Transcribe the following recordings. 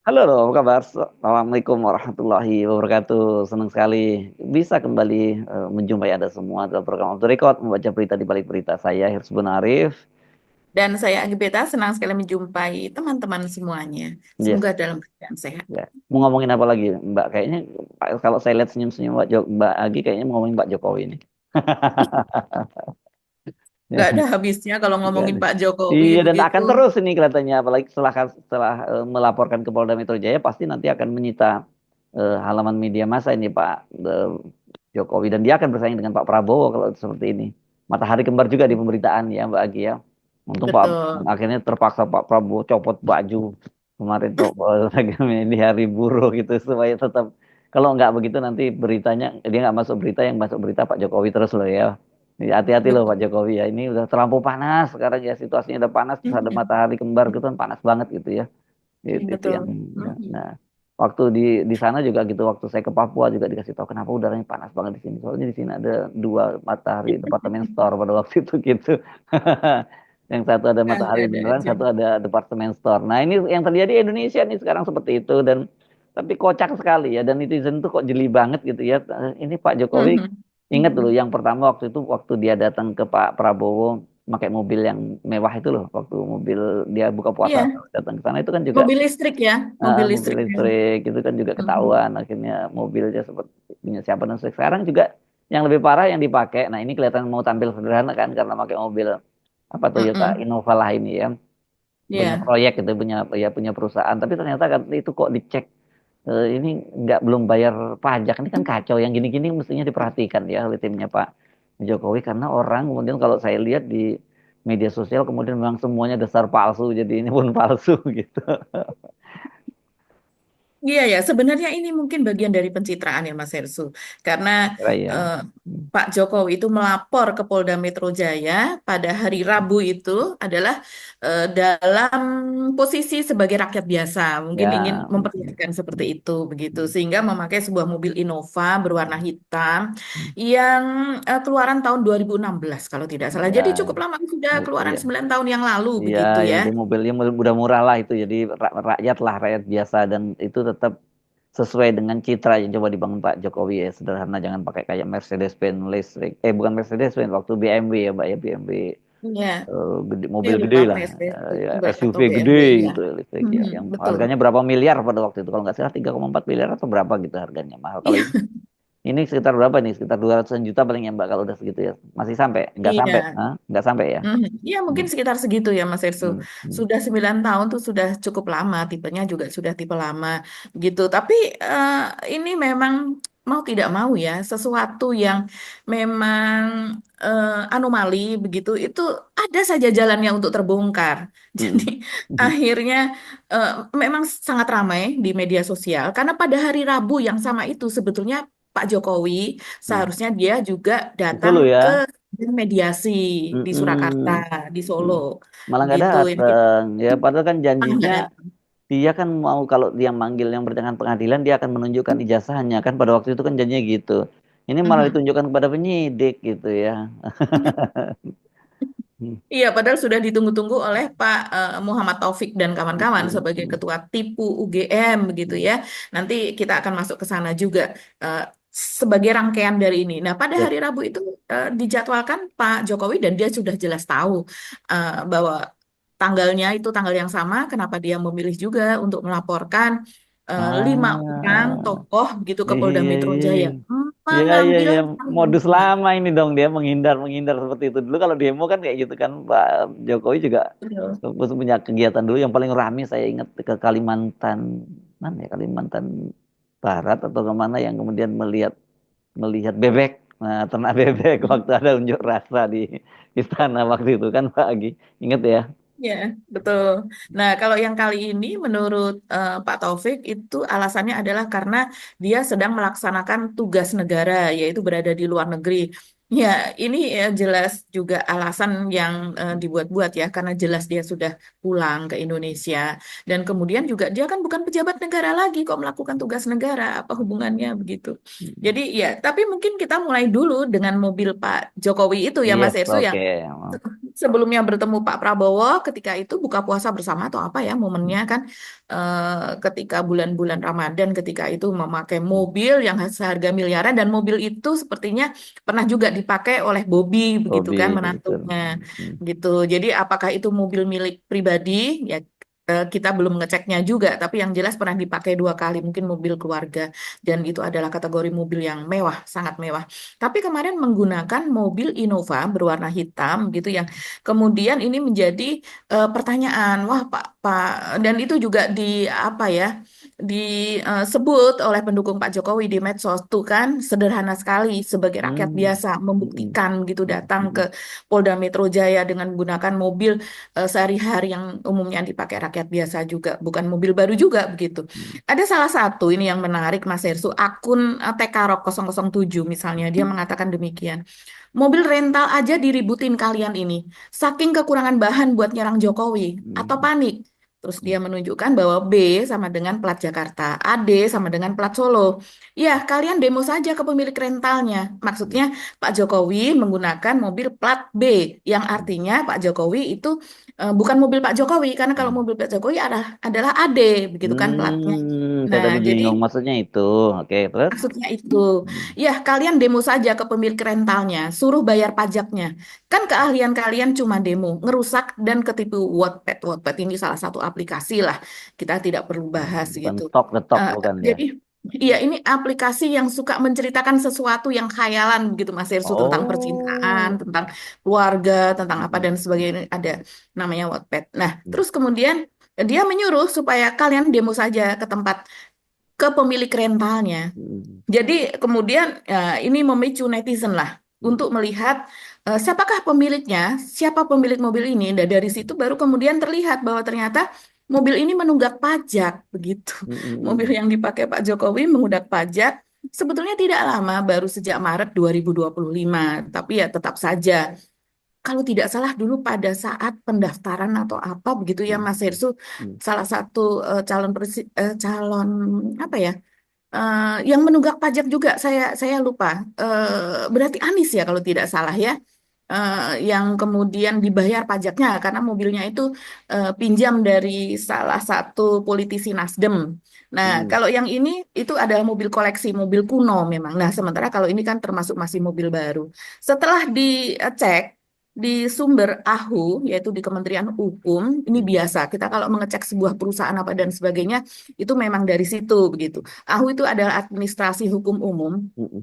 Halo, apa kabar? Assalamualaikum warahmatullahi wabarakatuh. Senang sekali bisa kembali menjumpai Anda semua dalam program Off the Record, membaca berita di balik berita. Saya Hirsbun Arif. Dan saya Agbeta senang sekali menjumpai teman-teman semuanya. Yes, Semoga dalam keadaan sehat. ya. Mau ngomongin apa lagi, Mbak? Kayaknya kalau saya lihat senyum-senyum Mbak Agi, kayaknya mau ngomongin Pak Jokowi ini. Nggak ada habisnya kalau Nggak ngomongin ada. Pak Jokowi Iya, dan begitu. akan terus ini kelihatannya, apalagi setelah melaporkan ke Polda Metro Jaya, pasti nanti akan menyita halaman media massa ini Pak Jokowi, dan dia akan bersaing dengan Pak Prabowo kalau seperti ini. Matahari kembar juga di pemberitaan ya Mbak Agi ya. Untung Pak Betul. akhirnya terpaksa Pak Prabowo copot baju kemarin tuh di hari buruh gitu supaya tetap, kalau nggak begitu nanti beritanya dia nggak masuk berita, yang masuk berita Pak Jokowi terus loh ya. Jadi hati-hati loh Pak Betul. Jokowi ya. Ini udah terlampau panas sekarang ya, situasinya udah panas, terus ada matahari kembar gitu kan, panas banget gitu ya. Itu yang Betul. ya. Nah, waktu di sana juga gitu, waktu saya ke Papua juga dikasih tahu kenapa udaranya panas banget di sini. Soalnya di sini ada dua matahari departemen store pada waktu itu gitu. Yang satu ada matahari Ada beneran, aja. satu ada departemen store. Nah, ini yang terjadi di Indonesia nih sekarang seperti itu, dan tapi kocak sekali ya, dan netizen tuh kok jeli banget gitu ya. Ini Pak Jokowi Mhm. ingat dulu Mhm. yang pertama waktu itu, waktu dia datang ke Pak Prabowo pakai mobil yang mewah itu loh, waktu mobil dia buka puasa Iya, datang ke sana itu kan juga mobil listrik ya, mobil mobil listrik ya. listrik itu kan juga Mhm. ketahuan akhirnya mobilnya seperti punya siapa, dan sekarang juga yang lebih parah yang dipakai. Nah, ini kelihatan mau tampil sederhana kan karena pakai mobil apa Toyota Mhm. Innova lah ini ya, punya Iya. proyek gitu, punya ya punya perusahaan, tapi ternyata kan itu kok dicek ini nggak, belum bayar pajak. Ini kan kacau, yang gini-gini mestinya diperhatikan ya oleh timnya Pak Jokowi, karena orang kemudian kalau saya lihat di media sosial kemudian memang semuanya dasar palsu, jadi ini pun palsu gitu. Iya ya, sebenarnya ini mungkin bagian dari pencitraan ya Mas Hersu. Karena Kira ya. eh, Pak Jokowi itu melapor ke Polda Metro Jaya pada hari Rabu itu adalah dalam posisi sebagai rakyat biasa. Mungkin ingin Ya. memperlihatkan seperti itu begitu. Sehingga memakai sebuah mobil Innova berwarna hitam yang keluaran tahun 2016 kalau tidak salah. Jadi Ya, cukup lama, sudah itu keluaran ya. 9 tahun yang lalu Iya, begitu yang ya. di mobilnya udah murah lah itu, jadi rakyat lah, rakyat biasa, dan itu tetap sesuai dengan citra yang coba dibangun Pak Jokowi ya, sederhana, jangan pakai kayak Mercedes-Benz listrik, bukan Mercedes-Benz, waktu BMW ya Mbak ya, BMW Iya. gede, Saya mobil lupa gede lah, PSP ya, juga atau SUV gede BMW ya. gitu listrik ya, Mhm, yang betul. harganya berapa miliar pada waktu itu, kalau nggak salah 3,4 miliar atau berapa gitu harganya, mahal. Kalau Iya, ini sekitar berapa nih, sekitar 200 juta paling ya Mbak kalau udah segitu ya, masih sampai, nggak sampai. iya. Hah? Nggak sampai ya. Mhm. Iya, Hmm, mungkin sekitar segitu ya Mas Ersu. hmm, hmm, Sudah 9 tahun tuh sudah cukup lama, tipenya juga sudah tipe lama gitu. Tapi eh, ini memang mau tidak mau ya, sesuatu yang memang anomali begitu, itu ada saja jalannya untuk terbongkar. Jadi hmm, hmm, akhirnya eh, memang sangat ramai di media sosial karena pada hari Rabu yang sama itu sebetulnya Pak Jokowi hmm. seharusnya dia juga Itu datang loh ya. ke mediasi di Surakarta, Mm-mm. di Solo, Mm. Malah nggak gitu. Yang kita datang ya, padahal kan nggak janjinya datang. dia kan mau, kalau dia manggil yang berdengan pengadilan dia akan menunjukkan ijazahnya kan, pada waktu itu kan janjinya gitu. Ini malah Mhm. ditunjukkan kepada penyidik gitu ya. Iya, padahal sudah ditunggu-tunggu oleh Pak Muhammad Taufik dan kawan-kawan sebagai Mm-mm. Ketua TIPU UGM begitu ya. Nanti kita akan masuk ke sana juga eh, sebagai rangkaian dari ini. Nah, pada Yes. hari Rabu itu dijadwalkan Pak Jokowi dan dia sudah jelas tahu bahwa tanggalnya itu tanggal yang sama. Kenapa dia memilih juga untuk melaporkan 5 orang Ah, tokoh gitu ke Polda iya,Amentro iya, Jaya iya. Iya, iya, mengambil iya. alih Modus hubungan. lama ini dong, dia menghindar, menghindar seperti itu. Dulu kalau demo kan kayak gitu kan, Pak Jokowi juga Betul. punya kegiatan dulu yang paling ramai saya ingat ke Kalimantan, mana ya, Kalimantan Barat atau kemana, yang kemudian melihat melihat bebek, nah, ternak bebek waktu ada unjuk rasa di istana waktu itu kan Pak Agi, ingat ya? Ya, betul. Nah, kalau yang kali ini menurut Pak Taufik itu alasannya adalah karena dia sedang melaksanakan tugas negara, yaitu berada di luar negeri. Ya, ini jelas juga alasan yang dibuat-buat ya, karena jelas dia sudah pulang ke Indonesia. Dan kemudian juga dia kan bukan pejabat negara lagi kok melakukan tugas negara, apa hubungannya begitu. Jadi ya, tapi mungkin kita mulai dulu dengan mobil Pak Jokowi itu ya Mas Yes, Ersu yang oke. sebelumnya bertemu Pak Prabowo ketika itu buka puasa bersama atau apa ya momennya kan, ketika bulan-bulan Ramadan ketika itu memakai mobil yang seharga miliaran, dan mobil itu sepertinya pernah juga dipakai oleh Bobby begitu Hobi kan, betul. menantunya gitu. Jadi apakah itu mobil milik pribadi ya, kita belum ngeceknya juga, tapi yang jelas pernah dipakai 2 kali, mungkin mobil keluarga, dan itu adalah kategori mobil yang mewah, sangat mewah. Tapi kemarin menggunakan mobil Innova berwarna hitam gitu, yang kemudian ini menjadi pertanyaan, wah Pak, dan itu juga di apa ya, disebut oleh pendukung Pak Jokowi di medsos tuh kan, sederhana sekali sebagai rakyat Hmm. biasa Mm-mm. membuktikan gitu datang ke Mm-mm. Polda Metro Jaya dengan menggunakan mobil sehari-hari yang umumnya dipakai rakyat biasa juga, bukan mobil baru juga begitu. Ada salah satu ini yang menarik Mas Hersu, akun TKROK 007 misalnya, dia mengatakan demikian. Mobil rental aja diributin kalian ini. Saking kekurangan bahan buat nyerang Jokowi atau Mm-mm. panik. Terus dia menunjukkan bahwa B sama dengan plat Jakarta, AD sama dengan plat Solo. Ya, kalian demo saja ke pemilik rentalnya. Maksudnya Pak Jokowi menggunakan mobil plat B, yang artinya Pak Jokowi itu bukan mobil Pak Jokowi, karena kalau mobil Pak Jokowi adalah AD, begitu kan platnya. Saya Nah, tadi jadi bingung maksudnya itu. Oke, terus? maksudnya itu, Hmm. ya kalian demo saja ke pemilik rentalnya, suruh bayar pajaknya. Kan keahlian kalian cuma demo, ngerusak dan ketipu Wattpad. Wattpad ini salah satu aplikasi lah, kita tidak perlu bahas Bukan gitu. talk the talk Eh, bukan ya? jadi, iya ini aplikasi yang suka menceritakan sesuatu yang khayalan begitu Mas Irsu, tentang percintaan, Oh. tentang keluarga, tentang apa Mm-mm. dan sebagainya. Ada namanya Wattpad. Nah, Mm-mm. terus kemudian dia menyuruh supaya kalian demo saja ke tempat, ke pemilik rentalnya. Mm-mm. Jadi kemudian ini memicu netizen lah untuk melihat siapakah pemiliknya, siapa pemilik mobil ini. Dan dari situ baru kemudian terlihat bahwa ternyata mobil ini menunggak pajak begitu. Mobil Mm-mm. yang dipakai Pak Jokowi mengundak pajak sebetulnya tidak lama, baru sejak Maret 2025. Tapi ya tetap saja, kalau tidak salah dulu pada saat pendaftaran atau apa begitu ya Mas Hersu, Mm-mm. salah satu calon apa ya, yang menunggak pajak juga, saya lupa. Berarti Anies ya kalau tidak salah ya, yang kemudian dibayar pajaknya karena mobilnya itu pinjam dari salah satu politisi Nasdem. Nah, Mm-mm. kalau yang ini itu adalah mobil koleksi, mobil kuno memang. Nah, sementara kalau ini kan termasuk masih mobil baru. Setelah dicek di sumber AHU, yaitu di Kementerian Hukum, ini biasa. Kita kalau mengecek sebuah perusahaan apa dan sebagainya, itu memang dari situ begitu. AHU itu adalah administrasi hukum umum. Mm-mm.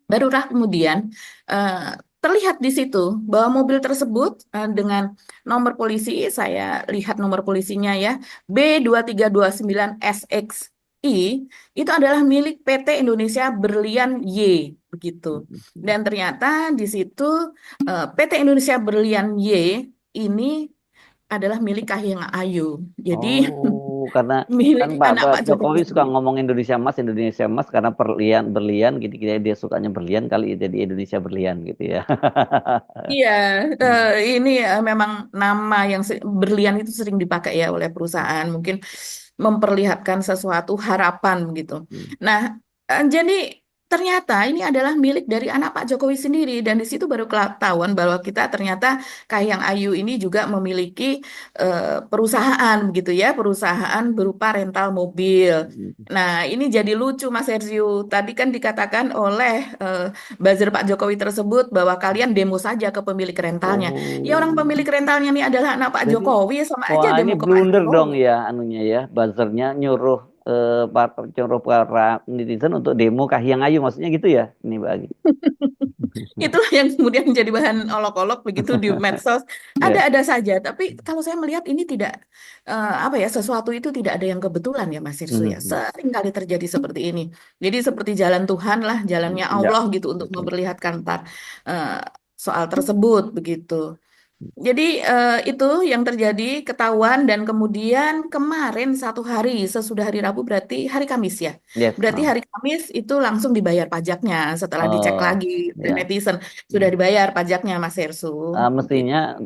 Barulah kemudian eh, terlihat di situ bahwa mobil tersebut dengan nomor polisi, saya lihat nomor polisinya ya, B2329SXI, itu adalah milik PT Indonesia Berlian Y begitu. Mm-mm. Dan ternyata di situ PT Indonesia Berlian Y ini adalah milik Kahiyang Ayu. Jadi Oh, karena kan milik anak Pak Pak Jokowi Jokowi suka sendiri. ngomong Indonesia Emas karena berlian berlian gitu, dia sukanya berlian kali jadi Indonesia berlian gitu ya. Iya, ini memang nama yang berlian itu sering dipakai ya oleh perusahaan, mungkin memperlihatkan sesuatu harapan gitu. Nah, jadi ternyata ini adalah milik dari anak Pak Jokowi sendiri, dan di situ baru ketahuan bahwa kita ternyata Kahiyang Ayu ini juga memiliki perusahaan begitu ya, perusahaan berupa rental mobil. Nah, ini jadi lucu Mas Sergio. Tadi kan dikatakan oleh buzzer Pak Jokowi tersebut bahwa kalian demo saja ke pemilik rentalnya. Ya orang Oh, pemilik rentalnya ini adalah anak Pak jadi Jokowi, ya sama aja wah ini demo ke Pak blunder dong Jokowi. ya anunya ya, buzzernya nyuruh para netizen untuk demo Kahiyang Ayu, maksudnya gitu ya, ini Mbak Agi. Itulah yang kemudian menjadi bahan olok-olok begitu di medsos. Ya. Ada-ada saja, tapi kalau saya melihat ini tidak apa ya, sesuatu itu tidak ada yang kebetulan ya Mas Irsu ya. Mhm. Sering kali terjadi seperti ini. Jadi seperti jalan Tuhan lah, jalannya Ya. Allah gitu untuk memperlihatkan ntar eh, soal tersebut begitu. Jadi itu yang terjadi, ketahuan, dan kemudian kemarin satu hari sesudah hari Rabu, berarti hari Kamis ya. Yes. Berarti hari Kamis itu langsung dibayar pajaknya setelah dicek Oh, lagi dari ya. netizen, sudah dibayar pajaknya Mas Hersu. Gitu. Mestinya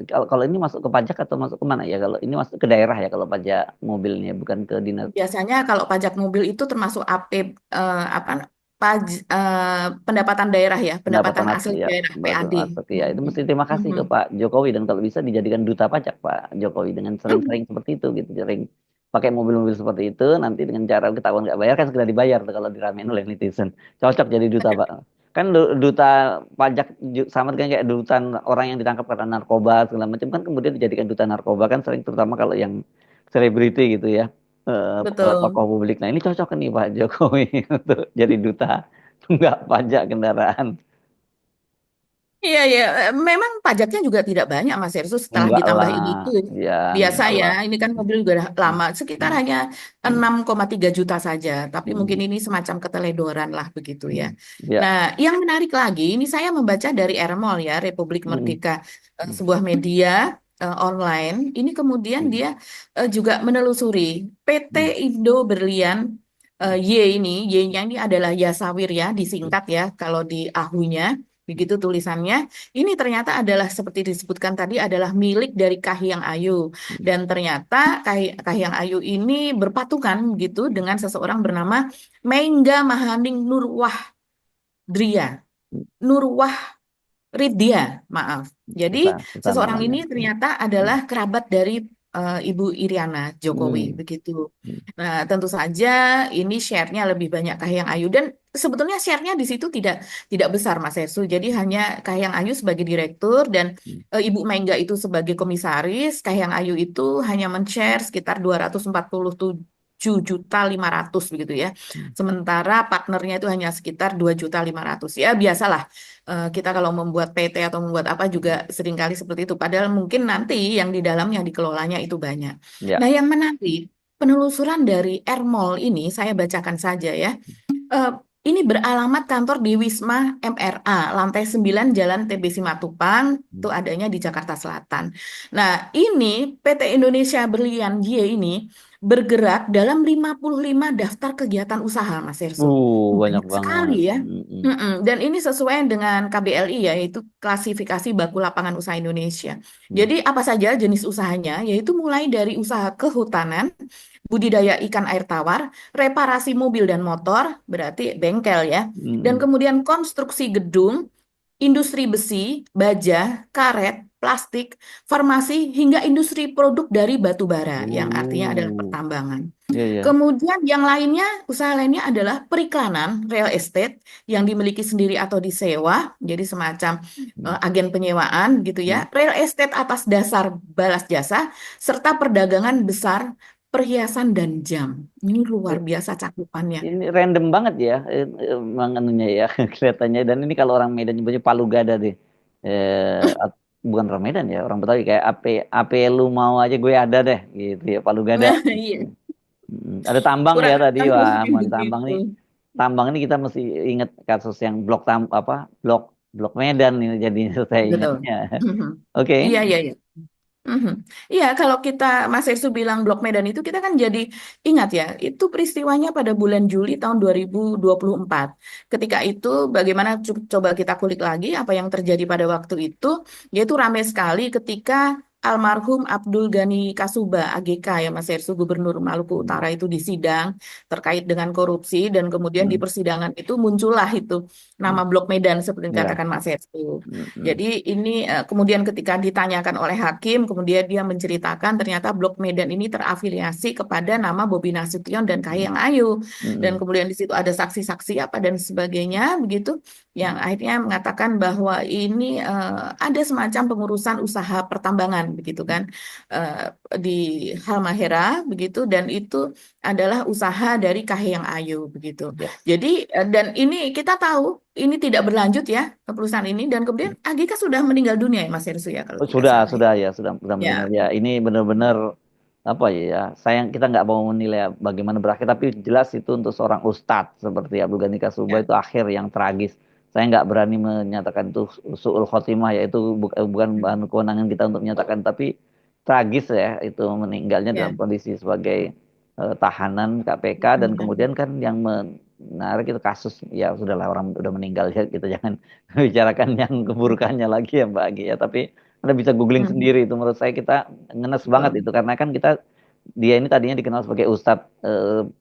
kalau ini masuk ke pajak atau masuk ke mana ya? Kalau ini masuk ke daerah ya kalau pajak mobilnya bukan ke dinas. Biasanya kalau pajak mobil itu termasuk AP, apa pendapatan daerah ya, pendapatan pendapatan asli ya, daerah betul PAD. seperti ya itu Mhm. mesti terima kasih ke Mhm. Pak Jokowi dan kalau bisa dijadikan duta pajak Pak Jokowi dengan sering-sering seperti itu gitu sering pakai mobil-mobil seperti itu nanti dengan cara ketahuan nggak bayar kan segera dibayar tuh kalau diramein oleh netizen cocok jadi duta Pak kan duta pajak sama dengan kayak duta orang yang ditangkap karena narkoba segala macam kan kemudian dijadikan duta narkoba kan sering terutama kalau yang selebriti gitu ya Betul. tokoh publik nah ini cocok nih Pak Jokowi untuk jadi duta nggak pajak kendaraan. Iya, ya, memang pajaknya juga tidak banyak, Mas Ersu, setelah Enggak ditambah lah, ini itu. ya Biasa enggak ya, lah. ini kan mobil udah Hmm, lama, sekitar hmm, hanya hmm, 6,3 juta saja. Tapi mungkin hmm, ini semacam keteledoran lah begitu ya. hmm. Ya, Nah, yang menarik lagi, ini saya membaca dari RMOL ya, Republik hmm, Merdeka, hmm, sebuah media online. Ini kemudian hmm, dia juga menelusuri PT hmm, Indo Berlian Y ini, Y-nya ini adalah Yasawir ya, hmm, disingkat ya, kalau di AHU-nya. Begitu tulisannya. Ini ternyata adalah seperti disebutkan tadi adalah milik dari Kahiyang Ayu hmm, dan ternyata Kahiyang Ayu ini berpatungan gitu dengan seseorang bernama Mengga Mahaning hmm. Nurwah Ridya, maaf. Jadi Susah seseorang namanya. ini Hmm, ternyata hmm, adalah kerabat dari Ibu Iriana Jokowi, hmm, begitu. hmm, Nah, tentu saja ini share-nya lebih banyak Kahiyang Ayu dan sebetulnya share-nya di situ tidak tidak besar, Mas Ersu. Jadi hanya Kahiyang Ayu sebagai direktur dan hmm, Ibu Mengga itu sebagai komisaris. Kahiyang Ayu itu hanya men-share sekitar 247.500.000 begitu ya. hmm. Sementara partnernya itu hanya sekitar 2.500.000. Ya, biasalah kita kalau membuat PT atau membuat apa juga seringkali seperti itu. Padahal mungkin nanti yang di dalam yang dikelolanya itu banyak. Nah, Ya. yang menarik, penelusuran dari Ermol ini saya bacakan saja ya. Eh, ini beralamat kantor di Wisma MRA, lantai 9 Jalan TB Simatupang, itu Hmm. adanya di Jakarta Selatan. Nah, ini PT Indonesia Berlian Y ini bergerak dalam 55 daftar kegiatan usaha, Mas Erso. Banyak Banyak sekali banget. ya. Hmm, hmm, Mm-mm. Dan ini sesuai dengan KBLI ya, yaitu klasifikasi baku lapangan usaha Indonesia. hmm, Jadi apa saja jenis usahanya, yaitu mulai dari usaha kehutanan, budidaya ikan air tawar, reparasi mobil dan motor, berarti bengkel ya, hmm, dan hmm. kemudian konstruksi gedung, industri besi, baja, karet, plastik, farmasi, hingga industri produk dari batu bara, yang artinya adalah Oh, pertambangan. ya ya. Kemudian yang lainnya, usaha lainnya adalah periklanan, real estate, yang dimiliki sendiri atau disewa, jadi semacam Hmm, agen penyewaan gitu ya, hmm. real estate atas dasar balas jasa, serta perdagangan besar, perhiasan dan jam. Ini luar biasa cakupannya. Ini random banget ya, emang anunya ya kelihatannya. Dan ini kalau orang Medan nyebutnya Palu Gada deh. Bukan orang Medan ya, orang Betawi kayak AP lu mau aja gue ada deh, gitu ya Palu Gada. Nah, iya, Ada tambang ya kurang tadi, lebih wah, mau tambang begitu. nih. Tambang ini kita mesti ingat kasus yang apa blok blok Medan ini jadi saya Betul. ingatnya. Oke. Iya, iya, iya. Mhm. Iya, kalau kita Mas Ersu bilang Blok Medan itu kita kan jadi ingat ya, itu peristiwanya pada bulan Juli tahun 2024. Ketika itu bagaimana coba kita kulik lagi apa yang terjadi pada waktu itu, yaitu ramai sekali ketika almarhum Abdul Ghani Kasuba AGK ya Mas Ersu Gubernur Maluku Hmm, Utara itu disidang terkait dengan korupsi dan kemudian di hmm, persidangan itu muncullah itu hmm. nama Blok Medan seperti Ya. dikatakan Mas Ersu. Hmm, hmm, Jadi ini kemudian ketika ditanyakan oleh hakim, kemudian dia menceritakan ternyata Blok Medan ini terafiliasi kepada nama Bobi Nasution dan hmm, Kahiyang Ayu. Dan hmm, kemudian di situ ada saksi-saksi apa dan sebagainya begitu yang hmm, akhirnya mengatakan bahwa ini ada semacam pengurusan usaha pertambangan begitu hmm. kan di Halmahera begitu dan itu adalah usaha dari Kahiyang Ayu begitu. Yes. Jadi dan ini kita tahu ini tidak berlanjut ya ke perusahaan ini dan kemudian AGK sudah meninggal dunia ya Mas Hersу ya kalau Oh, tidak sudah, salah ya. sudah ya, sudah meninggal Ya. ya. Ini benar-benar apa ya? Sayang kita nggak mau menilai bagaimana berakhir, tapi jelas itu untuk seorang ustadz seperti Abdul Ghani Kasuba Ya. itu akhir yang tragis. Saya nggak berani menyatakan itu suul khotimah ya, itu bukan bahan kewenangan kita untuk menyatakan, tapi tragis ya itu meninggalnya dalam Ya. kondisi sebagai tahanan KPK dan kemudian kan yang menarik itu kasus ya sudahlah orang udah meninggal ya kita jangan bicarakan yang keburukannya lagi ya Mbak Agi ya, tapi anda bisa googling Mhm. sendiri itu menurut saya kita ngenes banget Betul. itu karena kan kita dia ini tadinya dikenal sebagai ustadz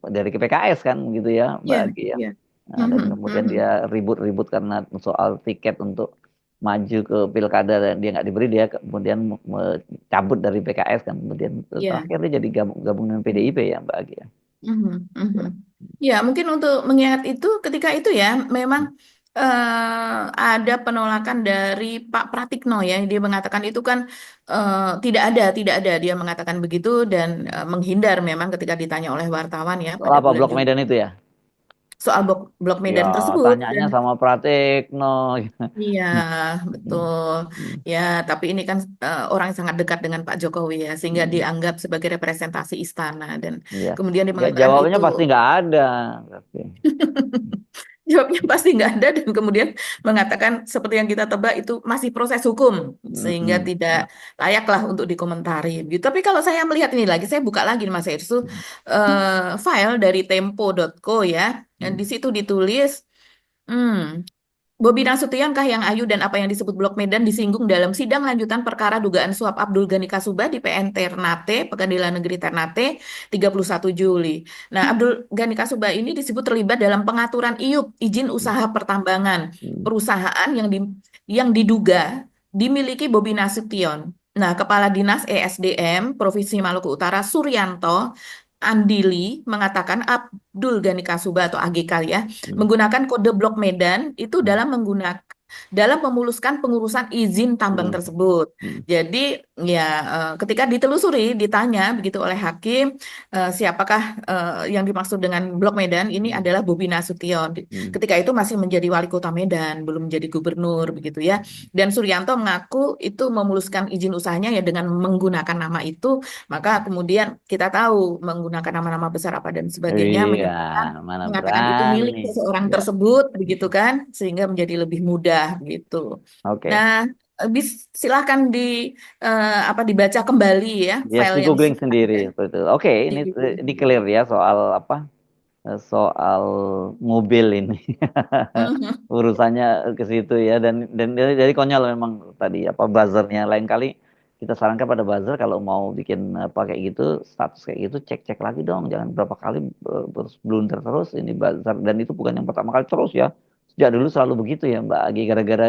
dari PKS kan gitu ya Mbak Ya, Agi ya. ya. Nah, dan Mhm, kemudian mhm. dia ribut-ribut karena soal tiket untuk maju ke pilkada dan dia nggak diberi, dia kemudian cabut dari PKS kan, kemudian Iya. terakhir dia jadi gabung dengan PDIP ya Mbak Agi ya. Mhm, mhm. Ya, mungkin untuk mengingat itu, ketika itu ya, memang ada penolakan dari Pak Pratikno ya. Dia mengatakan itu kan tidak ada. Dia mengatakan begitu dan menghindar memang ketika ditanya oleh wartawan ya Soal pada apa bulan Blok Juli Medan itu ya? soal blok Ya, Medan tersebut. tanyanya Dan sama Pratikno. iya, betul. Ya, tapi ini kan orang yang sangat dekat dengan Pak Jokowi ya, sehingga dianggap sebagai representasi istana dan Iya. kemudian dia Ya mengatakan jawabnya itu. pasti nggak ada. Tapi, Jawabnya pasti nggak ada dan kemudian mengatakan seperti yang kita tebak itu masih proses hukum sehingga mm-mm. tidak layaklah untuk dikomentari gitu. Tapi kalau saya melihat ini lagi, saya buka lagi nih Mas Irsu file dari tempo.co ya. Dan di situ ditulis, hmm, Bobi Nasution, Kahiyang Ayu, dan apa yang disebut Blok Medan disinggung dalam sidang lanjutan perkara dugaan suap Abdul Ghani Kasubah di PN Ternate, Pengadilan Negeri Ternate, 31 Juli. Nah, Abdul Ghani Kasubah ini disebut terlibat dalam pengaturan IUP, izin usaha pertambangan, perusahaan yang diduga dimiliki Bobi Nasution. Nah, Kepala Dinas ESDM Provinsi Maluku Utara, Suryanto Andili, mengatakan Abdul Ghani Kasubah atau AGK ya, menggunakan kode blok Medan itu dalam memuluskan pengurusan izin tambang tersebut. Jadi ya ketika ditelusuri ditanya begitu oleh hakim siapakah yang dimaksud dengan blok Medan ini adalah Bobi Nasution. Ketika itu masih menjadi wali kota Medan, belum menjadi gubernur begitu ya. Dan Suryanto mengaku itu memuluskan izin usahanya ya dengan menggunakan nama itu, maka kemudian kita tahu menggunakan nama-nama besar apa dan sebagainya Iya, menyatakan mana mengatakan itu milik berani. seseorang Ya, tersebut begitu kan sehingga menjadi lebih mudah gitu. oke. Nah, silahkan apa dibaca kembali ya Yes, file di yang googling sudah ada sendiri betul. Oke, di ini clear ya soal apa? Soal mobil ini. Mhm. Urusannya ke situ ya, dan dari konyol memang tadi apa buzzernya. Lain kali kita sarankan pada buzzer kalau mau bikin apa kayak gitu, status kayak gitu, cek-cek lagi dong, jangan berapa kali terus blunder terus ini buzzer. Dan itu bukan yang pertama kali terus ya, sejak dulu selalu begitu ya Mbak Agi, gara-gara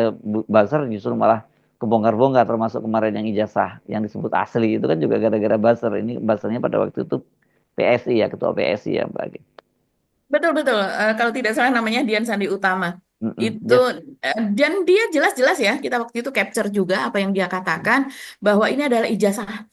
buzzer justru malah kebongkar-bongkar, termasuk kemarin yang ijazah yang disebut asli itu kan juga gara-gara buzzer. Ini buzzernya pada waktu itu PSI ya, ketua PSI ya Mbak Agi. Betul betul. Kalau tidak salah namanya Dian Sandi Utama. Mm-mm. Itu Yes. dan dia jelas-jelas ya kita waktu itu capture juga apa yang dia katakan bahwa ini adalah ijazah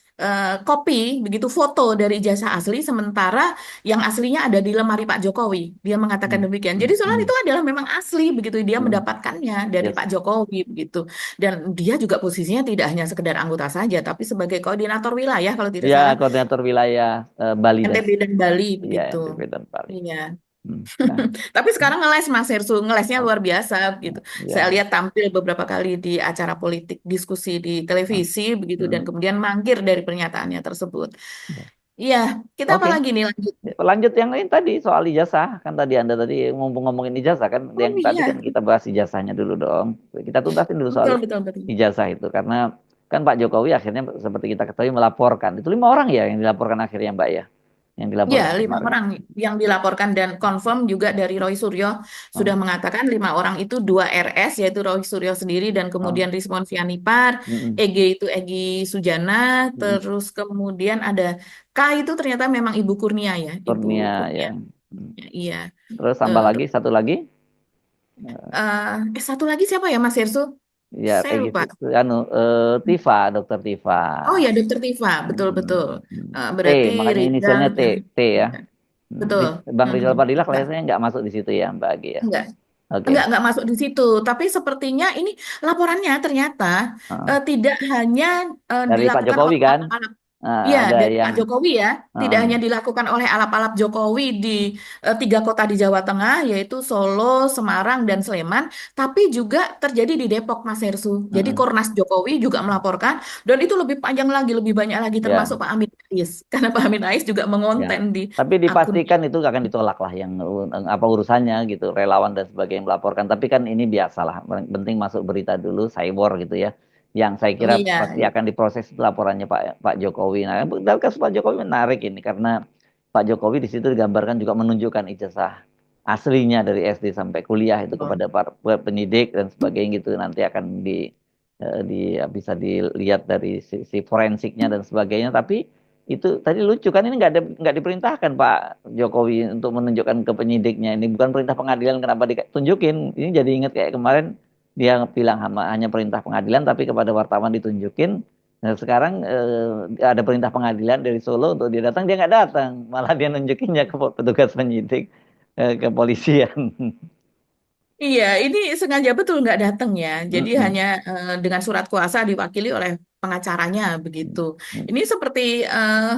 kopi begitu foto dari ijazah asli sementara yang aslinya ada di lemari Pak Jokowi. Dia mengatakan Mm, demikian. Jadi mm, soal itu mm, adalah memang asli begitu dia mm. mendapatkannya dari Yes. Pak Jokowi begitu. Dan dia juga posisinya tidak hanya sekedar anggota saja tapi sebagai koordinator wilayah kalau tidak Ya, salah koordinator wilayah Bali dan NTB dan Bali ya begitu. NTB dan Bali. Iya. Nah, Tapi sekarang ngeles Mas Hersu, ngelesnya oh, luar biasa gitu. Saya ya, lihat tampil beberapa kali di acara politik diskusi di oh, televisi begitu dan mm, kemudian mangkir dari pernyataannya tersebut. ya. Iya, kita apa Oke, lagi nih lanjut? lanjut yang lain tadi soal ijazah kan, tadi Anda tadi mumpung ngomongin ijazah kan, Oh yang tadi kan iya, kita bahas ijazahnya dulu dong. Kita tuntasin dulu soal betul betul betul. ijazah itu, karena kan Pak Jokowi akhirnya seperti kita ketahui melaporkan itu 5 orang ya yang dilaporkan akhirnya Mbak ya, yang Ya, dilaporkan 5 kemarin. orang yang dilaporkan dan confirm juga dari Roy Suryo sudah Oh, mengatakan 5 orang itu 2 RS yaitu Roy Suryo sendiri dan oh, kemudian Rizwan Fianipar, mm-mm, EG itu Egy Sujana, mm-mm. terus kemudian ada K itu ternyata memang Ibu Kurnia ya, Ibu Kurnia ya. Kurnia. Mm. Iya. Terus tambah Terus lagi satu lagi. satu lagi siapa ya Mas Hersu? Ya, Saya lupa. anu, Tifa, Dokter Tifa. Oh ya, Dokter Tifa, betul-betul. Hmm, T, Berarti makanya Rizal inisialnya T, dan T ya. betul. Bang Rizal Mhm. Fadila Tifa. kelihatannya nggak masuk di situ ya, Mbak Agi ya. Enggak. Oke. Enggak masuk di situ. Tapi sepertinya ini laporannya ternyata Heeh. tidak hanya Dari Pak dilakukan Jokowi oleh kan, alap-alap. Iya, ada dari yang, Pak Jokowi ya. Tidak heeh, hanya dilakukan oleh alap-alap Jokowi di 3 kota di Jawa Tengah, yaitu Solo, Semarang, dan Sleman. Tapi juga terjadi di Depok, Mas Hersu. Jadi heeh. Kornas Jokowi juga melaporkan. Dan itu lebih panjang lagi, lebih banyak lagi, termasuk Ya, Pak Amin Rais. Karena Pak Amin Rais juga ya. mengonten di Tapi akunnya. dipastikan itu akan ditolak lah yang apa urusannya gitu, relawan dan sebagainya yang melaporkan. Tapi kan ini biasalah, paling penting masuk berita dulu, cyber gitu ya. Yang saya kira Iya, pasti akan diproses itu laporannya Pak Pak Jokowi. Nah, dalam kasus Pak Jokowi menarik ini karena Pak Jokowi di situ digambarkan juga menunjukkan ijazah aslinya dari SD sampai kuliah itu kepada para penyidik dan sebagainya gitu, nanti akan bisa dilihat dari sisi forensiknya dan sebagainya. Tapi itu tadi lucu kan, ini nggak diperintahkan Pak Jokowi untuk menunjukkan ke penyidiknya, ini bukan perintah pengadilan, kenapa ditunjukin? Ini jadi ingat kayak kemarin dia bilang hanya perintah pengadilan tapi kepada wartawan ditunjukin. Nah, sekarang ada perintah pengadilan dari Solo untuk dia datang, dia nggak datang, malah dia nunjukinnya ke petugas penyidik, kepolisian. Iya, ini sengaja betul nggak datang ya. Jadi Mm-mm, hanya dengan surat kuasa diwakili oleh pengacaranya begitu. mm-mm, Ini seperti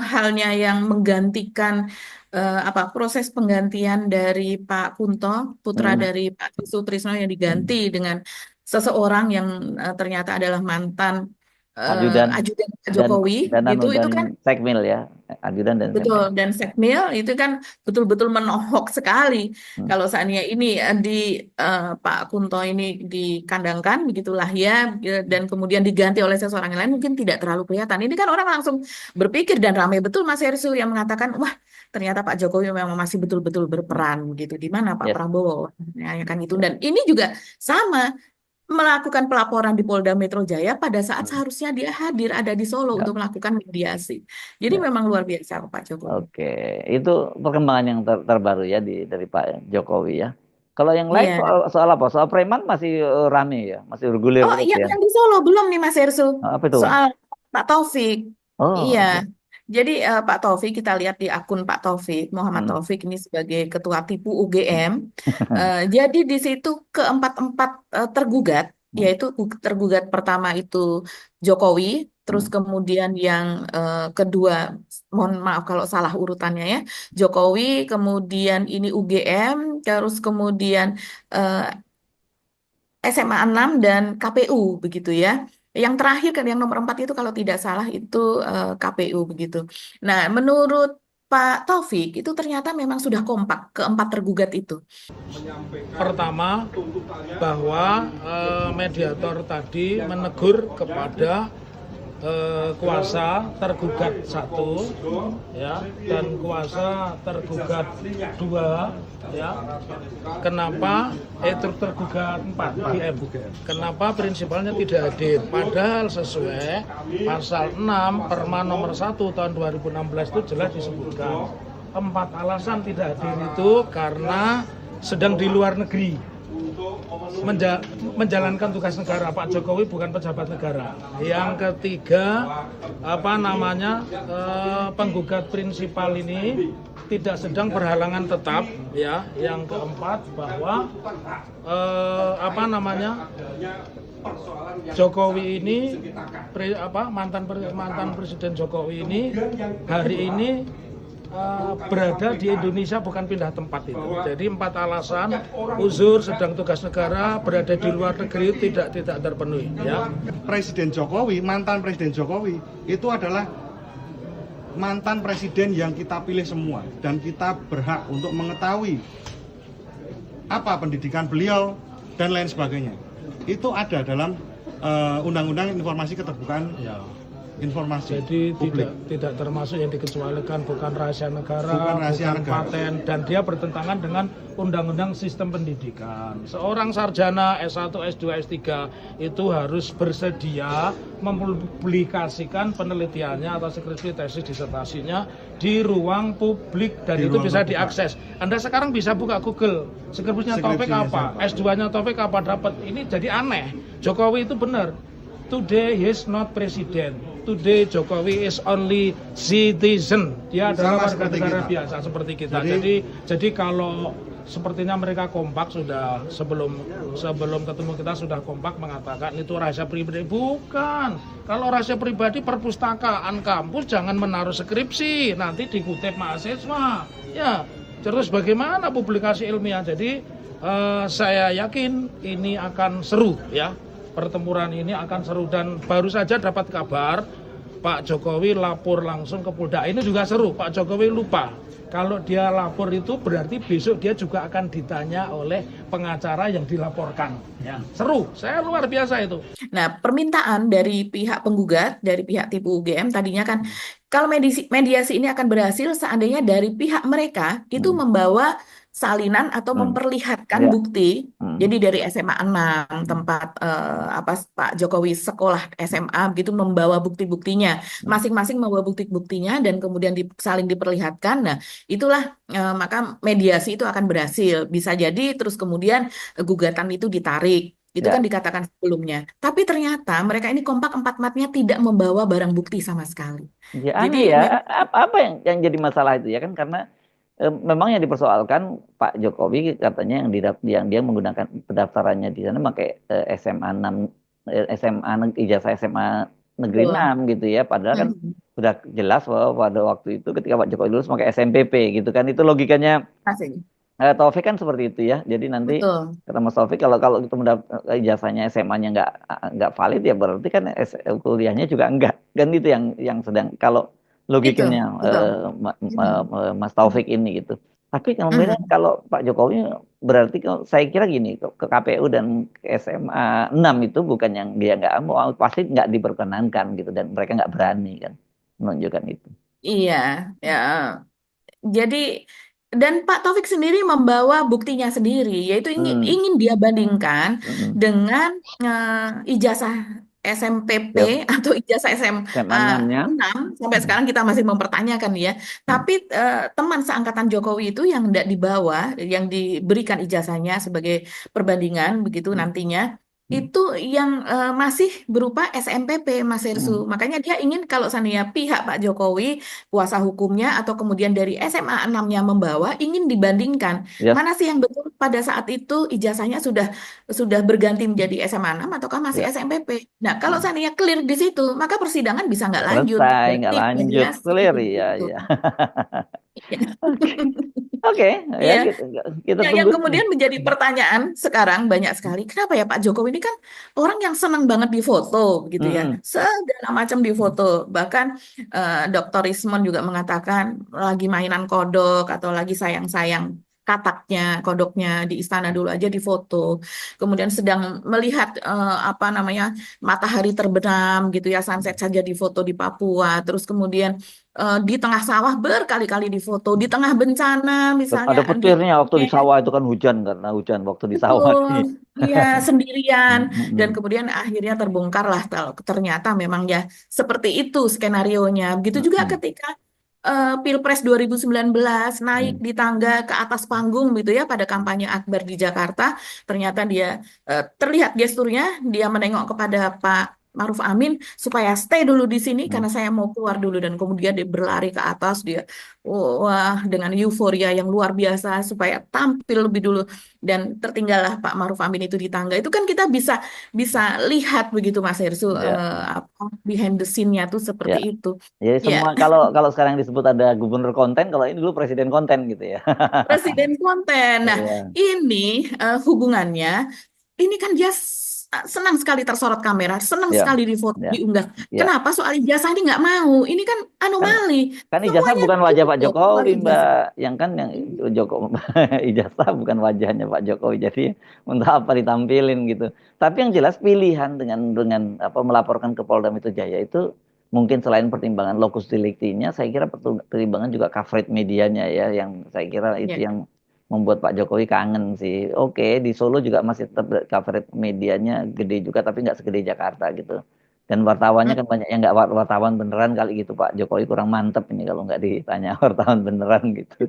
halnya yang menggantikan apa proses penggantian dari Pak Kunto, putra mm-mm, dari Pak Sutrisno yang diganti mm-mm. dengan seseorang yang ternyata adalah mantan Ajudan ajudan Pak dan Jokowi. Itu dan kan sekmil ya, ajudan dan betul, sekmil. dan Sekmil itu kan betul-betul menohok sekali. Hmm. Kalau seandainya ini Pak Kunto ini dikandangkan, begitulah ya, dan kemudian diganti oleh seseorang yang lain, mungkin tidak terlalu kelihatan. Ini kan orang langsung berpikir dan ramai betul Mas Hersul yang mengatakan, wah ternyata Pak Jokowi memang masih betul-betul berperan gitu. Di mana Pak Yes. Prabowo? Ya, ya kan itu. Dan ini juga sama melakukan pelaporan di Polda Metro Jaya pada saat Hmm. seharusnya dia hadir ada di Solo Ya, untuk melakukan mediasi. Jadi ya. memang luar biasa Pak Jokowi. Oke, itu perkembangan yang terbaru ya dari Pak Jokowi ya. Kalau yang lain Iya. soal soal apa? Soal preman masih rame ya, masih bergulir Oh, terus ya. yang di Solo belum nih Mas Ersu. Apa itu? Soal Pak Taufik. Oh, Iya. oke. Jadi Pak Taufik kita lihat di akun Pak Taufik, Muhammad Hmm. Taufik ini sebagai ketua tipu UGM. Jadi di situ keempat-empat tergugat, Hmm. yaitu tergugat pertama itu Jokowi, terus Hmm. kemudian yang kedua, mohon maaf kalau salah urutannya ya, Jokowi, kemudian ini UGM, terus kemudian eh, SMA 6 dan KPU begitu ya. Yang terakhir kan yang nomor 4 itu kalau tidak salah itu KPU begitu. Nah, menurut Pak Taufik itu ternyata memang sudah kompak keempat tergugat itu. Pertama, bahwa mediator tadi menegur kepada kuasa tergugat 1 ya, dan kuasa tergugat 2 ya. Kenapa tergugat 4 GM? Kenapa prinsipalnya tidak hadir? Padahal sesuai pasal 6 Perma nomor 1 tahun 2016 itu jelas disebutkan 4 alasan tidak hadir itu karena sedang di luar negeri menjalankan tugas negara. Pak Jokowi bukan pejabat negara. Yang ketiga, penggugat prinsipal ini tidak sedang berhalangan tetap ya. Yang keempat, bahwa Jokowi ini mantan presiden Jokowi ini hari ini berada di Indonesia, bukan pindah tempat itu. Jadi 4 alasan, uzur, sedang tugas negara, berada di luar negeri tidak terpenuhi ya. Presiden Jokowi, mantan Presiden Jokowi itu adalah mantan presiden yang kita pilih semua, dan kita berhak untuk mengetahui apa pendidikan beliau dan lain sebagainya. Itu ada dalam Undang-Undang Informasi Keterbukaan Informasi. Jadi publik. tidak termasuk yang dikecualikan, bukan rahasia negara, Bukan rahasia negara. paten, dan dia bertentangan dengan Undang-Undang Sistem Pendidikan. Seorang sarjana S1, S2, S3 itu harus bersedia mempublikasikan penelitiannya atau skripsi, tesis, disertasinya di ruang publik, dan Di itu ruang bisa terbuka. diakses. Anda sekarang bisa buka Google, skripsinya Taufik Skripsinya apa, siapa? S2-nya Taufik apa, dapat. Ini jadi aneh. Jokowi itu benar. Today he is not president. Today Jokowi is only citizen. Dia adalah warga negara biasa seperti kita. Jadi kalau sepertinya mereka kompak sudah sebelum ketemu kita sudah kompak mengatakan itu rahasia pribadi. Bukan. Kalau rahasia pribadi, perpustakaan kampus jangan menaruh skripsi, nanti dikutip mahasiswa. Ya. Terus bagaimana publikasi ilmiah? Jadi saya yakin ini akan seru ya. Pertempuran ini akan seru, dan baru saja dapat kabar Pak Jokowi lapor langsung ke Polda. Ini juga seru. Pak Jokowi lupa. Kalau dia lapor itu berarti besok dia juga akan ditanya oleh pengacara yang dilaporkan. Ya, seru. Saya luar biasa itu. Nah, permintaan dari pihak penggugat, dari pihak tipu UGM tadinya kan kalau mediasi ini akan berhasil seandainya dari pihak mereka itu membawa salinan atau Hmm. memperlihatkan Ya. bukti. Hmm. Jadi dari SMA 6 tempat Pak Jokowi sekolah SMA begitu membawa bukti-buktinya. Masing-masing membawa bukti-buktinya dan kemudian saling diperlihatkan. Nah, itulah maka mediasi itu akan berhasil. Bisa jadi terus kemudian gugatan itu ditarik. Itu kan Ya. dikatakan sebelumnya. Tapi ternyata mereka ini kompak empat-empatnya tidak membawa barang bukti sama sekali. Ya aneh Jadi ya. memang Apa yang jadi masalah itu ya kan karena memang yang dipersoalkan Pak Jokowi katanya yang dia menggunakan pendaftarannya di sana pakai SMA 6 SMA ijazah SMA Negeri betul. 6 gitu ya. Padahal kan Hmm, sudah jelas bahwa pada waktu itu ketika Pak Jokowi lulus pakai SMPP gitu kan. Itu logikanya asik. Taufik kan seperti itu ya. Jadi nanti Betul. kata Mas Taufik kalau kalau itu ijazahnya SMA-nya nggak valid ya berarti kan kuliahnya juga enggak. Kan itu yang sedang kalau Itu, logikanya betul. Mas Taufik ini gitu. Tapi kemudian Mhm. kalau Pak Jokowi berarti kalau saya kira gini ke KPU dan ke SMA 6 itu bukan yang dia nggak mau pasti nggak diperkenankan gitu dan mereka nggak berani kan menunjukkan itu. Iya, ya. Jadi dan Pak Taufik sendiri membawa buktinya sendiri, yaitu ingin Hmm. ingin dia bandingkan Hmm. dengan ijazah SMPP Ya, atau ijazah SMA SMA 6-nya. 6 sampai sekarang kita masih mempertanyakan ya. Tapi teman seangkatan Jokowi itu yang tidak dibawa, yang diberikan ijazahnya sebagai perbandingan begitu nantinya. Itu yang masih berupa SMPP, Mas Hersu. Makanya dia ingin kalau seandainya pihak Pak Jokowi kuasa hukumnya atau kemudian dari SMA 6-nya membawa ingin dibandingkan Yes, mana sih yang betul pada saat itu ijazahnya sudah berganti menjadi SMA 6 ataukah masih ya. SMPP. Nah, kalau seandainya clear di situ, maka persidangan bisa nggak lanjut, Selesai, nggak berarti lanjut, mediasi clear ya, gitu. ya. Iya. Oke, ya Iya. kita Yang tunggu. kemudian menjadi pertanyaan sekarang banyak sekali, kenapa ya Pak Jokowi ini kan orang yang senang banget difoto gitu ya, Mm-mm. segala macam difoto. Bahkan Dr. Rismon juga mengatakan lagi mainan kodok atau lagi sayang-sayang kataknya, kodoknya di istana dulu aja difoto. Kemudian sedang melihat apa namanya matahari terbenam gitu ya, sunset saja difoto di Papua. Terus kemudian di tengah sawah berkali-kali difoto, di tengah bencana misalnya Ada di petirnya waktu di Aceh, sawah itu kan hujan karena hujan waktu di sawah betul, nih. iya sendirian dan Mm-mm. kemudian akhirnya terbongkar lah kalau ternyata memang ya seperti itu skenarionya. Begitu juga Mm-mm. ketika Pilpres 2019 naik Mm. di tangga ke atas panggung gitu ya pada kampanye Akbar di Jakarta, ternyata dia terlihat gesturnya dia menengok kepada Pak Maruf Amin supaya stay dulu di sini Mm. karena saya mau keluar dulu dan kemudian dia berlari ke atas dia wah dengan euforia yang luar biasa supaya tampil lebih dulu dan tertinggallah Pak Maruf Amin itu di tangga. Itu kan kita bisa bisa lihat begitu Mas Hersu Ya, apa behind the scene-nya tuh seperti ya. itu. Jadi Ya, semua kalau kalau sekarang disebut ada gubernur konten, kalau ini dulu presiden konten gitu ya. presiden konten. Nah, Iya, ini hubungannya ini kan dia senang sekali tersorot kamera, senang ya, sekali difoto, ya, diunggah. ya. Kenapa soal ijazah ini nggak mau? Ini kan Kan anomali. kan ijazah Semuanya bukan wajah Pak ditutup soal Jokowi, Mbak. ijazah. Yang kan yang Joko ijazah bukan wajahnya Pak Jokowi. Jadi untuk apa ditampilin gitu. Tapi yang jelas pilihan dengan apa melaporkan ke Polda Metro Jaya itu mungkin selain pertimbangan lokus deliktinya, saya kira pertimbangan juga coverage medianya ya, yang saya kira itu Ya. yang membuat Pak Jokowi kangen sih. Oke, di Solo juga masih tetap coverage medianya gede juga, tapi nggak segede Jakarta gitu. Dan wartawannya Hmm. kan banyak yang nggak wartawan beneran kali gitu Pak Jokowi kurang mantep ini kalau nggak ditanya wartawan beneran gitu.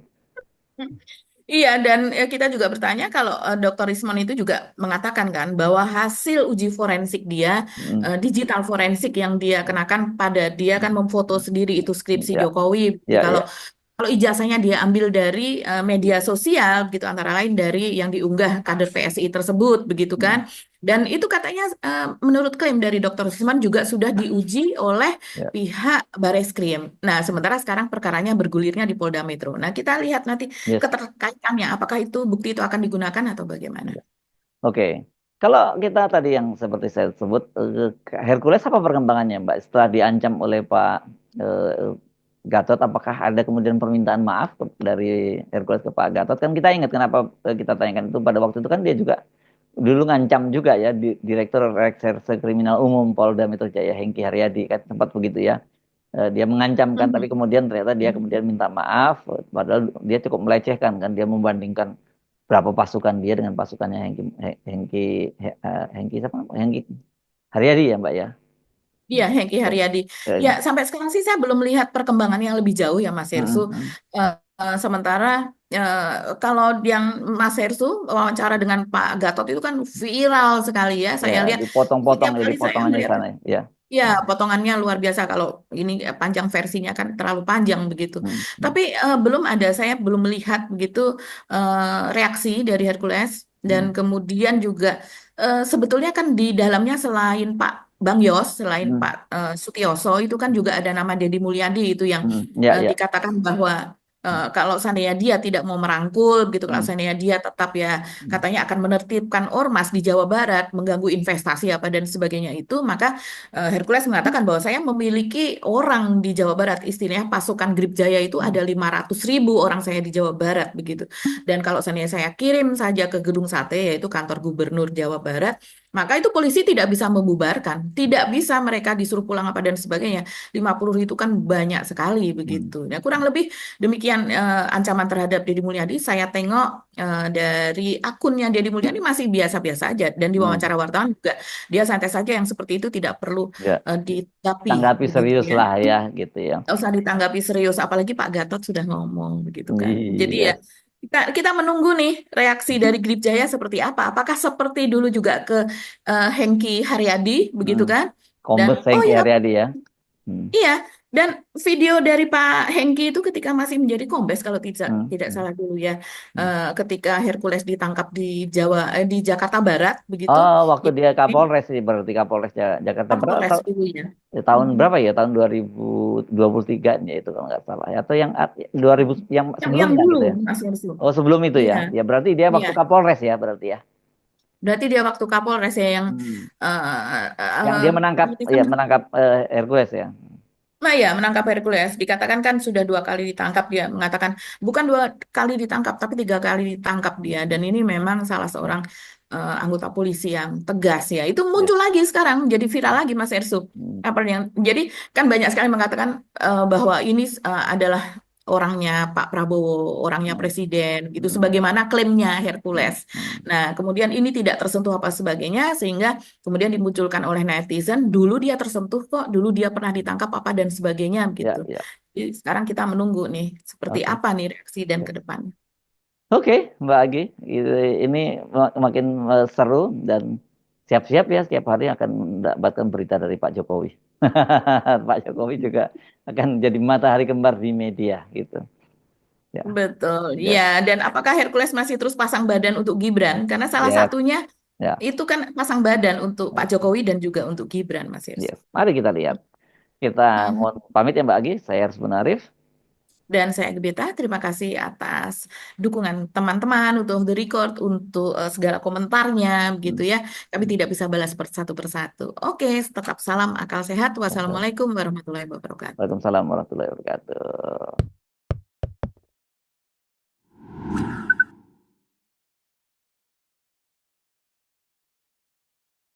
Iya, dan kita juga bertanya kalau Dr. Rismon itu juga mengatakan kan bahwa hasil uji forensik dia, Hmm. digital forensik yang dia kenakan pada dia kan memfoto sendiri itu skripsi Ya, Jokowi. ya, Kalau ya. kalau ijazahnya dia ambil dari media sosial, gitu antara lain dari yang diunggah kader PSI tersebut, begitu kan? Hmm. Dan itu katanya menurut klaim dari Dr. Risman juga sudah diuji oleh Ya, pihak Bareskrim. Nah, sementara sekarang perkaranya bergulirnya di Polda Metro. Nah, kita lihat nanti yes. keterkaitannya, apakah itu bukti itu akan digunakan atau bagaimana? Ya. Oke. Kalau kita tadi yang seperti saya sebut Hercules apa perkembangannya Mbak? Setelah diancam oleh Pak eh, Gatot, apakah ada kemudian permintaan maaf dari Hercules ke Pak Gatot? Kan kita ingat kenapa kita tanyakan itu pada waktu itu kan dia juga dulu ngancam juga ya Direktur Reserse Kriminal Umum Polda Metro Jaya Hengki Haryadi kan sempat begitu ya. dia mengancamkan, tapi Mhm. kemudian ternyata dia kemudian minta maaf, padahal dia cukup melecehkan kan, dia membandingkan berapa pasukan dia dengan pasukannya Hengki siapa? Hengki Haryadi ya Mbak ya. Iya, Hengki Ya, Haryadi. Ya, ya. sampai sekarang sih saya belum melihat perkembangan yang lebih jauh ya, Mas Hersu. Mm-mm. Sementara kalau yang Mas Hersu wawancara dengan Pak Gatot itu kan viral sekali ya. Ya, Saya lihat dipotong-potong setiap ya, kali saya dipotongannya di melihat, sana ya. ya, potongannya luar biasa kalau ini panjang versinya kan terlalu panjang begitu. Mm-mm. Tapi belum ada, saya belum melihat begitu reaksi dari Hercules dan Mm-mm. kemudian juga sebetulnya kan di dalamnya selain Pak Bang Yos, selain Mm-mm. Pak Sutioso itu kan juga ada nama Deddy Mulyadi itu yang Mm-mm. Ya, ya. dikatakan bahwa kalau seandainya dia tidak mau merangkul gitu, kalau Mm. seandainya dia tetap ya katanya akan menertibkan ormas di Jawa Barat, mengganggu investasi apa dan sebagainya itu, maka Hercules mengatakan bahwa saya memiliki orang di Jawa Barat, istilahnya pasukan Grip Jaya itu ada 500.000 orang saya di Jawa Barat begitu. Dan kalau seandainya saya kirim saja ke Gedung Sate, yaitu kantor Gubernur Jawa Barat, maka itu polisi tidak bisa membubarkan, tidak bisa mereka disuruh pulang apa dan sebagainya. 50 itu kan banyak sekali Mm. begitu. Nah, kurang lebih demikian ancaman terhadap Deddy Mulyadi. Saya tengok dari akunnya Deddy Mulyadi masih biasa-biasa aja, dan di Mm. wawancara wartawan juga dia santai saja, yang seperti itu tidak perlu Ya, ditanggapi tanggapi begitu serius ya. lah ya gitu ya. Nggak usah ditanggapi serius, apalagi Pak Gatot sudah ngomong begitu kan. Jadi Iya. ya kita menunggu nih reaksi dari Grip Jaya seperti apa. Apakah seperti dulu juga ke Hengki Haryadi begitu Mm. kan? Dan Kombes oh Hengki ya, Haryadi ya. Mm. iya, dan video dari Pak Hengki itu ketika masih menjadi kombes kalau tidak Mm. tidak Mm. salah dulu ya, Mm. ketika Hercules ditangkap di di Jakarta Barat begitu, Oh, waktu ya, dia di Kapolres sih, berarti Kapolres Jakarta berapa Kapolres dulu ya. ya, tahun Mhm. berapa ya? Tahun 2023 ya itu kalau nggak salah ya. Atau yang 2000 yang Yang sebelumnya dulu gitu ya. Mas Yusuf. Oh, sebelum itu Iya, ya. Ya berarti dia iya. waktu Kapolres ya berarti ya. Berarti dia waktu Kapolres ya yang Hmm. Yang dia menangkap netizen. ya menangkap Hercules ya. Nah ya, menangkap Hercules. Dikatakan kan sudah 2 kali ditangkap, dia mengatakan bukan 2 kali ditangkap, tapi 3 kali ditangkap dia. Dan ini memang salah seorang anggota polisi yang tegas ya. Itu Ya. muncul lagi sekarang, jadi viral lagi Mas Ersup. Hmm. Apa yang jadi kan banyak sekali mengatakan bahwa ini adalah orangnya Pak Prabowo, orangnya Hmm. presiden, gitu. Hmm. Sebagaimana klaimnya Hmm. Hercules. Hmm. Nah, kemudian ini tidak tersentuh apa sebagainya, sehingga kemudian dimunculkan oleh netizen, dulu dia tersentuh kok, dulu dia pernah ditangkap apa dan sebagainya Ya, gitu. ya. Jadi sekarang kita menunggu nih seperti Oke. apa nih reaksi dan Ya. ke depannya. Oke, Mbak Agi, ini makin seru dan siap-siap ya setiap hari akan mendapatkan berita dari Pak Jokowi. Pak Jokowi juga akan jadi matahari kembar di media gitu. Ya, Betul, ya, ya. Dan apakah Hercules masih terus pasang badan untuk Gibran? Karena salah yes, satunya ya, itu kan pasang badan untuk Pak Jokowi dan juga untuk Gibran, Mas Hirso. yes. Mari kita lihat. Kita Mhm. mohon pamit ya Mbak Agi. Saya harus Munarif. Dan saya Gebeta, terima kasih atas dukungan teman-teman untuk the record, untuk segala komentarnya, gitu Hmm. ya. Kami tidak bisa balas satu persatu. Oke, tetap salam akal sehat. Wassalamualaikum warahmatullahi wabarakatuh. Waalaikumsalam warahmatullahi wabarakatuh.